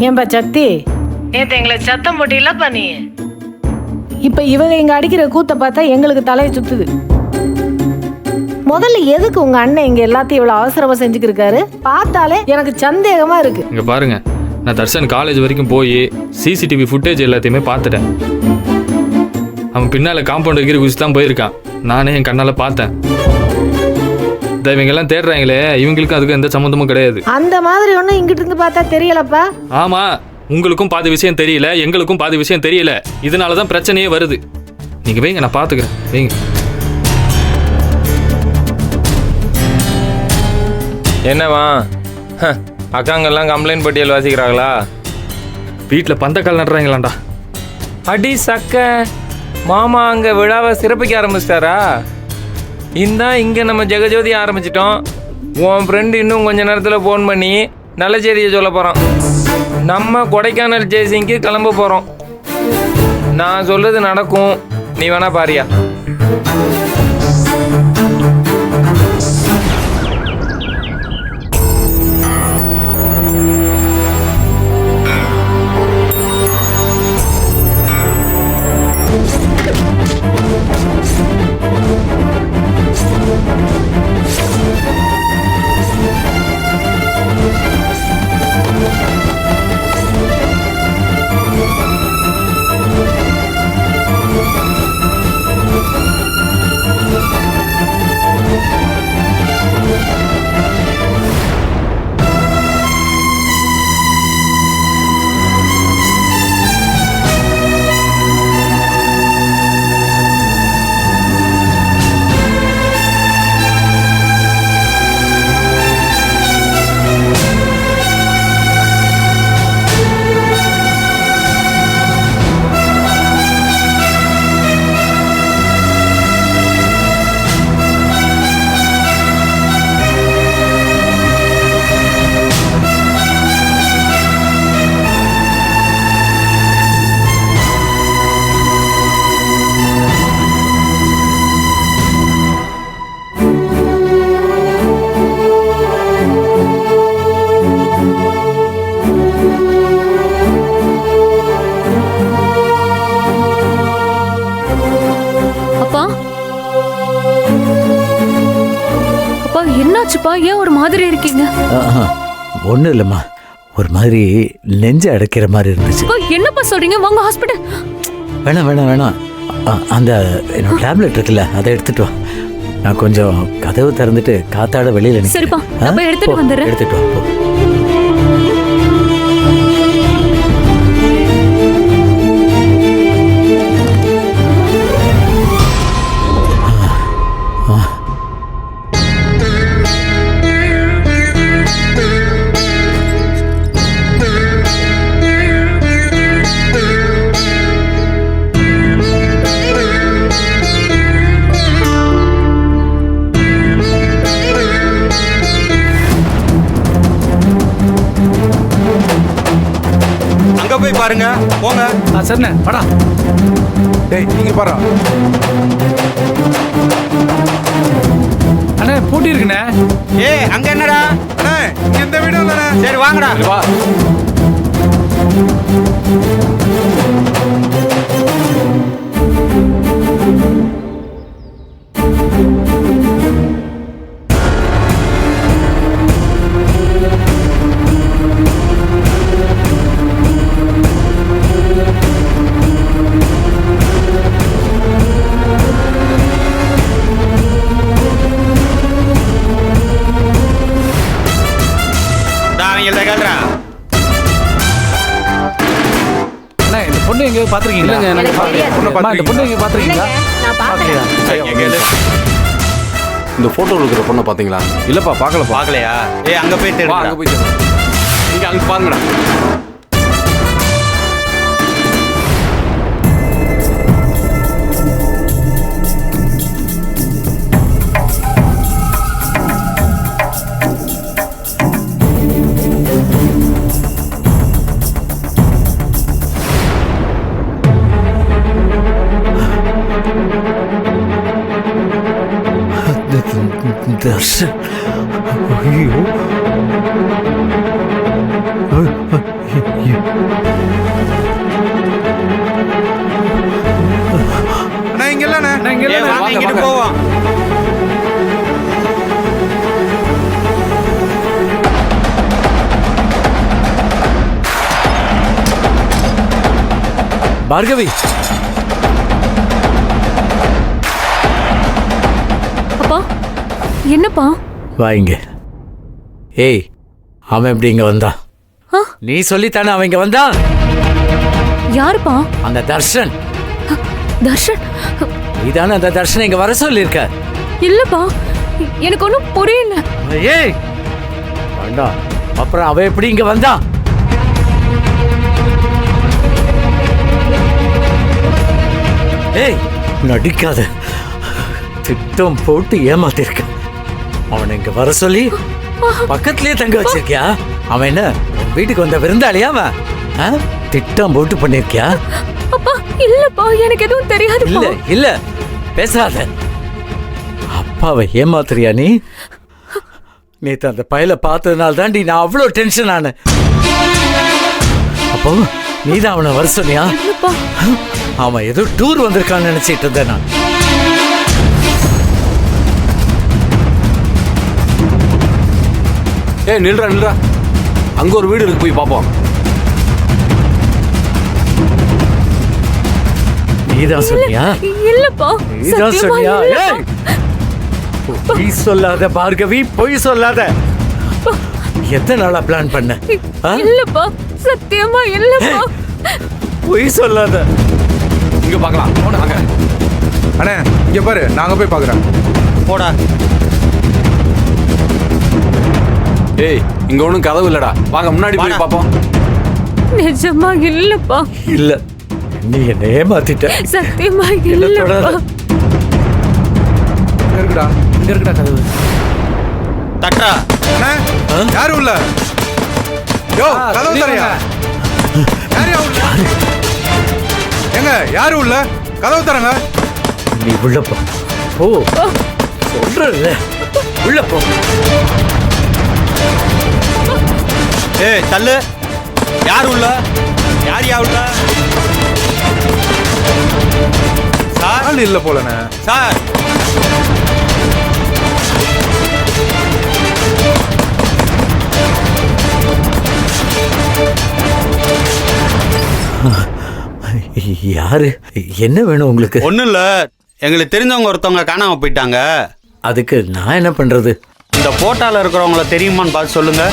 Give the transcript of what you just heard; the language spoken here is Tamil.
ஏன்பா சக்தி, நேத்து எங்களை சத்தம் போட்டு இல்லப்பா நீ. இப்ப இவங்க இங்க அடிக்கிற கூத்த பார்த்தா எங்களுக்கு தலையை சுத்துது. முதல்ல எதுக்கு உங்க அண்ணன் இங்க எல்லாத்தையும் இவ்வளவு அவசரமா செஞ்சுக்கு இருக்காரு? பார்த்தாலே எனக்கு சந்தேகமா இருக்கு. இங்க பாருங்க, நான் தர்ஷன் காலேஜ் வரைக்கும் போய் சிசிடிவி ஃபுட்டேஜ் எல்லாத்தையுமே பார்த்துட்டேன். அவன் பின்னால காம்பவுண்ட் வைக்கிற குச்சி தான் போயிருக்கான். நானே என் கண்ணால பார்த்தேன். இவங்க எல்லாம் தேடுறாங்களே, இவங்களுக்கும் அதுக்கு எந்த சம்மந்தமும் கிடையாது. அந்த மாதிரி ஒன்னும் இங்கிட்டு இருந்து பார்த்தா தெரியலப்பா. ஆமா, உங்களுக்கும் பாதி விஷயம் தெரியல, எங்களுக்கும் பாதி விஷயம் தெரியல. இதனாலதான் பிரச்சனையே வருது. நீங்க வைங்க, நான் பாத்துக்கிறேன். வைங்க. என்னவா அக்காங்கெல்லாம் கம்ப்ளைண்ட் பட்டியல் வாசிக்கிறாங்களா? வீட்டில் பந்தக்கால் நடுறாங்களாண்டா. அடி சக்க, மாமா அங்கே விழாவை சிறப்பிக்க ஆரம்பிச்சிட்டாரா? இங்கே நம்ம ஜெகஜோதி ஆரம்பிச்சிட்டோம். உன் ஃப்ரெண்டு இன்னும் கொஞ்ச நேரத்தில் ஃபோன் பண்ணி நல்ல செய்தியை சொல்ல போகிறான். நம்ம கொடைக்கானல் ஜெய்சிங்க்கு கிளம்ப போகிறோம். நான் சொல்கிறது நடக்கும், நீ வேணா பாரியா? என்னாச்சுப்பா? ஏன் ஒரு மாதிரி இருக்கீங்க? ஒன்றும் இல்லைம்மா, ஒரு மாதிரி நெஞ்சு அடைக்கிற மாதிரி இருந்துச்சு. என்னப்பா சொல்றீங்க? வாங்க ஹாஸ்பிட்டல். வேணாம் வேணாம் வேணாம், அந்த என்னோட டேப்லெட் இருக்குல்ல, அதை எடுத்துட்டு வா. நான் கொஞ்சம் கதவு திறந்துட்டு காத்தாட வெளியில். சரிப்பா, நான் எடுத்துட்டு வந்துடுறேன். எடுத்துட்டு வா. போய் பாருங்க, போங்க. சரிண்ணே, வாடா. டேய், நீங்க பாரு. அண்ணே, பூட்டி இருக்குண்ணே. அங்க என்னடா? அண்ணே, இந்த வீடு இல்லண்ணே. சரி வாங்கடா. வா. பாத்துருக்கீங்களா? இந்த பொண்ணு எங்க பாத்துருக்கீங்களா? இந்த போட்டோல இருக்கிற பொண்ணை பாத்தீங்களா? இல்லப்பா, பார்க்கலையா? அங்க போய் தேடுங்க. அங்க போய் தேடுங்க. நீங்க அங்க பாருங்கடா. தர்ஷன், ஐயோ, பார்கவி அப்பா என்னப்பா? வா இங்க. ஏய், அவன் எப்படி இங்க வந்தான்? ஆ? நீ சொல்லித்தானே அவன் இங்க வந்தான்? யாருப்பா? அந்த தர்ஷன். தர்ஷன்? நீதானே அந்த தர்ஷனை இங்க வர சொல்லியிருக்க? இல்லப்பா, எனக்கு ஒன்றும் புரியல. ஏய் வேண்டாம், அப்புறம் அவன் எப்படி இங்க வந்தான்? ஏய் நடிக்காத, திட்டம் போட்டு ஏமாத்திருக்க. அவனை இங்க வர சொல்லி பக்கத்திலேயே தங்க வச்சிருக்கியா? அவன் என்ன உன் வீட்டுக்கு வந்த விருந்தாளியா அவன்? ஆ? திட்டம் போட்டு பண்ணிருக்கியா? அப்பா இல்லப்பா, எனக்கு எதுவும் தெரியாதுப்பா. இல்ல இல்ல பேசாத. அப்பாவை ஏமாத்துறியா நீ? நேத்து அந்த பயல பார்த்ததுனால தாண்டி நான் அவ்வளோ டென்ஷன் ஆனேன். அப்போ நீதான் அவனை வர சொன்னியா? இல்லப்பா. அவன் ஏதோ டூர் வந்திருக்கான்னு நினைச்சிட்டு இருந்தேன் நான். ஏய் நில்றா நில்றா, அங்க ஒரு வீடு இருக்கு, போய் பார்ப்போம். நீதான் சொன்னியா? இல்லப்பா, நீதான் சத்தியமா சொன்னியா? இல்லப்பா. ஏய் பொய் சொல்லாத பார்கவி, பொய் சொல்லாத. எத்தனை நாளா பிளான் பண்ண? ஆ? இல்லப்பா, சத்தியமா இல்லப்பா. பொய் சொல்லாத. இங்க பார்க்கலாம், வாங்க. அண்ணே இங்க பாரு, நாங்க போய் பாக்குறேன். போடா. ஏய் இங்க ஒண்ணும் கதவு இல்லடா, வாங்க முன்னாடி போய் பார்ப்போம். நிஜமா இல்லப்பா, இல்ல, நீ என்ன ஏமாத்திட்ட. சத்தியமா இல்ல, இல்லப்பா. தொடாத. இங்க இருக்குடா கதவு. தட்டா. அண்ணே யாரும் இல்ல. யோ கதவு தரையா? யாரையா உள்ள? எங்க யாரும் இல்ல, கதவு தரங்க. நீ உள்ள போ. ஓ சொல்றல, உள்ள போ. ஏய் தள்ளு. யார் உள்ள? யார் உள்ள? சார் ஆள் இல்ல போலண்ணே. சார். யாரு? என்ன வேணும் உங்களுக்கு? ஒன்றும் இல்லை, எங்களுக்கு தெரிஞ்சவங்க ஒருத்தவங்க காணாமல் போயிட்டாங்க. அதுக்கு நான் என்ன பண்றது? இந்த போட்டால இருக்கிறவங்கள தெரியுமான்னு பார்த்து சொல்லுங்க.